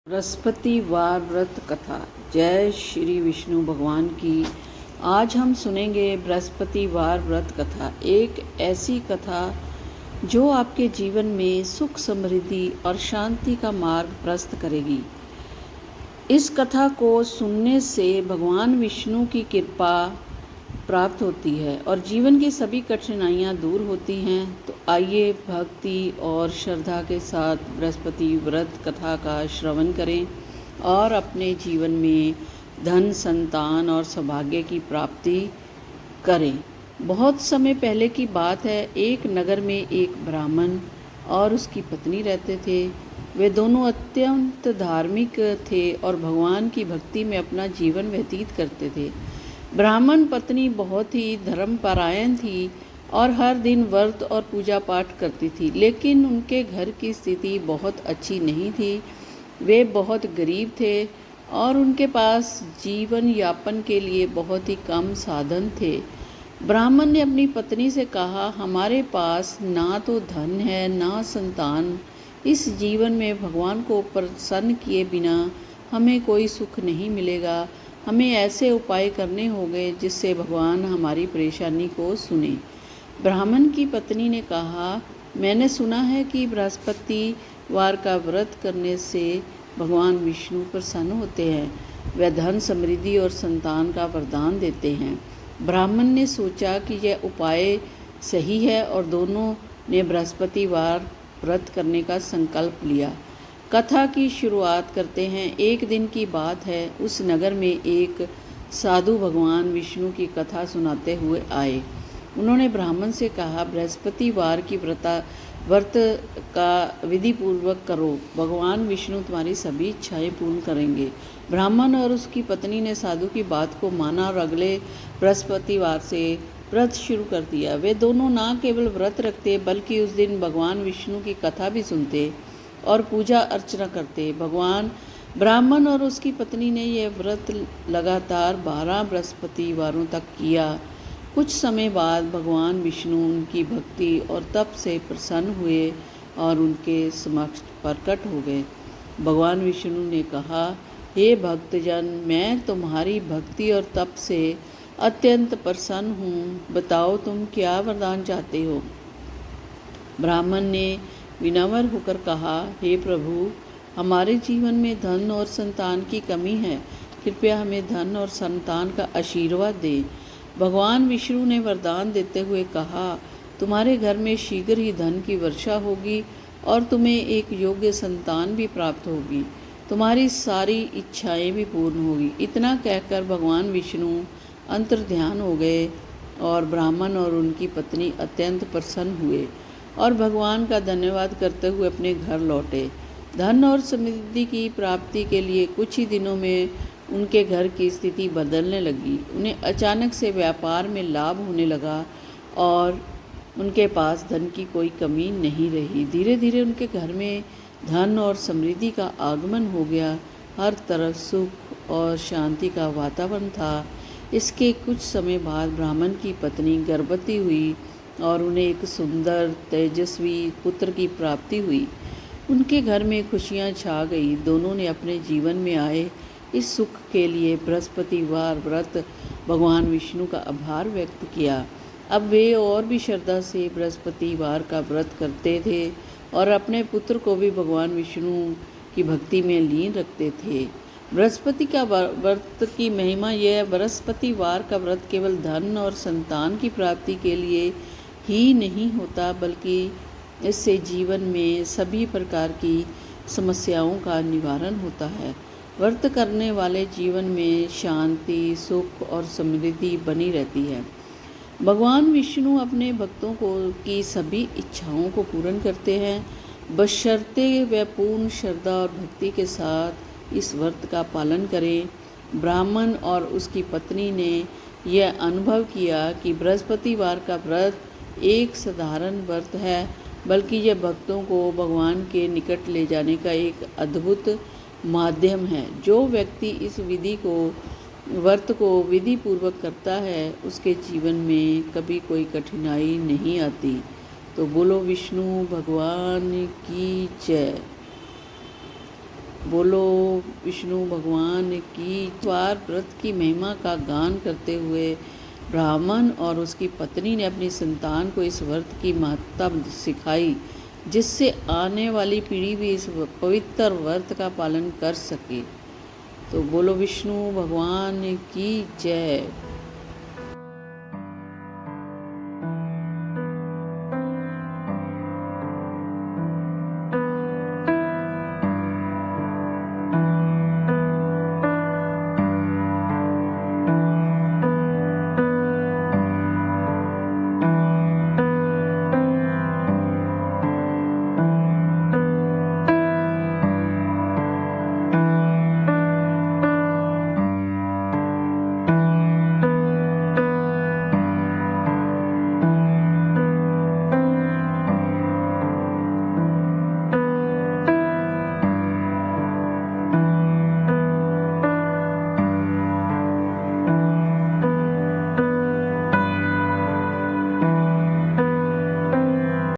बृहस्पतिवार व्रत कथा। जय श्री विष्णु भगवान की। आज हम सुनेंगे बृहस्पतिवार व्रत कथा, एक ऐसी कथा जो आपके जीवन में सुख, समृद्धि और शांति का मार्ग प्रशस्त करेगी। इस कथा को सुनने से भगवान विष्णु की कृपा प्राप्त होती है और जीवन की सभी कठिनाइयाँ दूर होती हैं। तो आइए भक्ति और श्रद्धा के साथ बृहस्पति व्रत कथा का श्रवण करें और अपने जीवन में धन, संतान और सौभाग्य की प्राप्ति करें। बहुत समय पहले की बात है। एक नगर में एक ब्राह्मण और उसकी पत्नी रहते थे। वे दोनों अत्यंत धार्मिक थे और भगवान की भक्ति में अपना जीवन व्यतीत करते थे। ब्राह्मण पत्नी बहुत ही धर्मपरायण थी और हर दिन व्रत और पूजा पाठ करती थी, लेकिन उनके घर की स्थिति बहुत अच्छी नहीं थी। वे बहुत गरीब थे और उनके पास जीवन यापन के लिए बहुत ही कम साधन थे। ब्राह्मण ने अपनी पत्नी से कहा, हमारे पास ना तो धन है ना संतान। इस जीवन में भगवान को प्रसन्न किए बिना हमें कोई सुख नहीं मिलेगा। हमें ऐसे उपाय करने होंगे जिससे भगवान हमारी परेशानी को सुने। ब्राह्मण की पत्नी ने कहा, मैंने सुना है कि बृहस्पतिवार का व्रत करने से भगवान विष्णु प्रसन्न होते हैं। वे धन, समृद्धि और संतान का वरदान देते हैं। ब्राह्मण ने सोचा कि यह उपाय सही है और दोनों ने बृहस्पतिवार व्रत करने का संकल्प लिया। कथा की शुरुआत करते हैं। एक दिन की बात है। उस नगर में एक साधु भगवान विष्णु की कथा सुनाते हुए आए। उन्होंने ब्राह्मण से कहा, बृहस्पतिवार की व्रत का विधि पूर्वक करो, भगवान विष्णु तुम्हारी सभी इच्छाएं पूर्ण करेंगे। ब्राह्मण और उसकी पत्नी ने साधु की बात को माना और अगले बृहस्पतिवार से व्रत शुरू कर दिया। वे दोनों न केवल व्रत रखते बल्कि उस दिन भगवान विष्णु की कथा भी सुनते और पूजा अर्चना करते। ब्राह्मण और उसकी पत्नी ने यह व्रत लगातार 12 बृहस्पतिवारों तक किया। कुछ समय बाद भगवान विष्णु उनकी भक्ति और तप से प्रसन्न हुए और उनके समक्ष प्रकट हो गए। भगवान विष्णु ने कहा, हे भक्तजन, मैं तुम्हारी भक्ति और तप से अत्यंत प्रसन्न हूँ। बताओ तुम क्या वरदान चाहते हो। ब्राह्मण ने विनम्र होकर कहा, हे प्रभु, हमारे जीवन में धन और संतान की कमी है। कृपया हमें धन और संतान का आशीर्वाद दें। भगवान विष्णु ने वरदान देते हुए कहा, तुम्हारे घर में शीघ्र ही धन की वर्षा होगी और तुम्हें एक योग्य संतान भी प्राप्त होगी। तुम्हारी सारी इच्छाएं भी पूर्ण होगी। इतना कहकर भगवान विष्णु अंतर्ध्यान हो गए और ब्राह्मण और उनकी पत्नी अत्यंत प्रसन्न हुए और भगवान का धन्यवाद करते हुए अपने घर लौटे। धन और समृद्धि की प्राप्ति के लिए कुछ ही दिनों में उनके घर की स्थिति बदलने लगी। उन्हें अचानक से व्यापार में लाभ होने लगा और उनके पास धन की कोई कमी नहीं रही। धीरे धीरे उनके घर में धन और समृद्धि का आगमन हो गया। हर तरफ सुख और शांति का वातावरण था। इसके कुछ समय बाद ब्राह्मण की पत्नी गर्भवती हुई और उन्हें एक सुंदर तेजस्वी पुत्र की प्राप्ति हुई। उनके घर में खुशियां छा गई। दोनों ने अपने जीवन में आए इस सुख के लिए बृहस्पतिवार व्रत भगवान विष्णु का आभार व्यक्त किया। अब वे और भी श्रद्धा से बृहस्पतिवार का व्रत करते थे और अपने पुत्र को भी भगवान विष्णु की भक्ति में लीन रखते थे। बृहस्पति का व्रत की महिमा यह, बृहस्पतिवार का व्रत केवल धन और संतान की प्राप्ति के लिए ही नहीं होता, बल्कि इससे जीवन में सभी प्रकार की समस्याओं का निवारण होता है। व्रत करने वाले जीवन में शांति, सुख और समृद्धि बनी रहती है। भगवान विष्णु अपने भक्तों को की सभी इच्छाओं को पूर्ण करते हैं, बशर्ते वे पूर्ण श्रद्धा और भक्ति के साथ इस व्रत का पालन करें। ब्राह्मण और उसकी पत्नी ने यह अनुभव किया कि बृहस्पतिवार का व्रत एक साधारण व्रत है, बल्कि यह भक्तों को भगवान के निकट ले जाने का एक अद्भुत माध्यम है। जो व्यक्ति इस व्रत को विधि पूर्वक करता है, उसके जीवन में कभी कोई कठिनाई नहीं आती। तो बोलो विष्णु भगवान की जय। बोलो विष्णु भगवान की। बार व्रत की महिमा का गान करते हुए ब्राह्मण और उसकी पत्नी ने अपनी संतान को इस व्रत की महत्ता सिखाई, जिससे आने वाली पीढ़ी भी इस पवित्र व्रत का पालन कर सके। तो बोलो विष्णु भगवान की जय।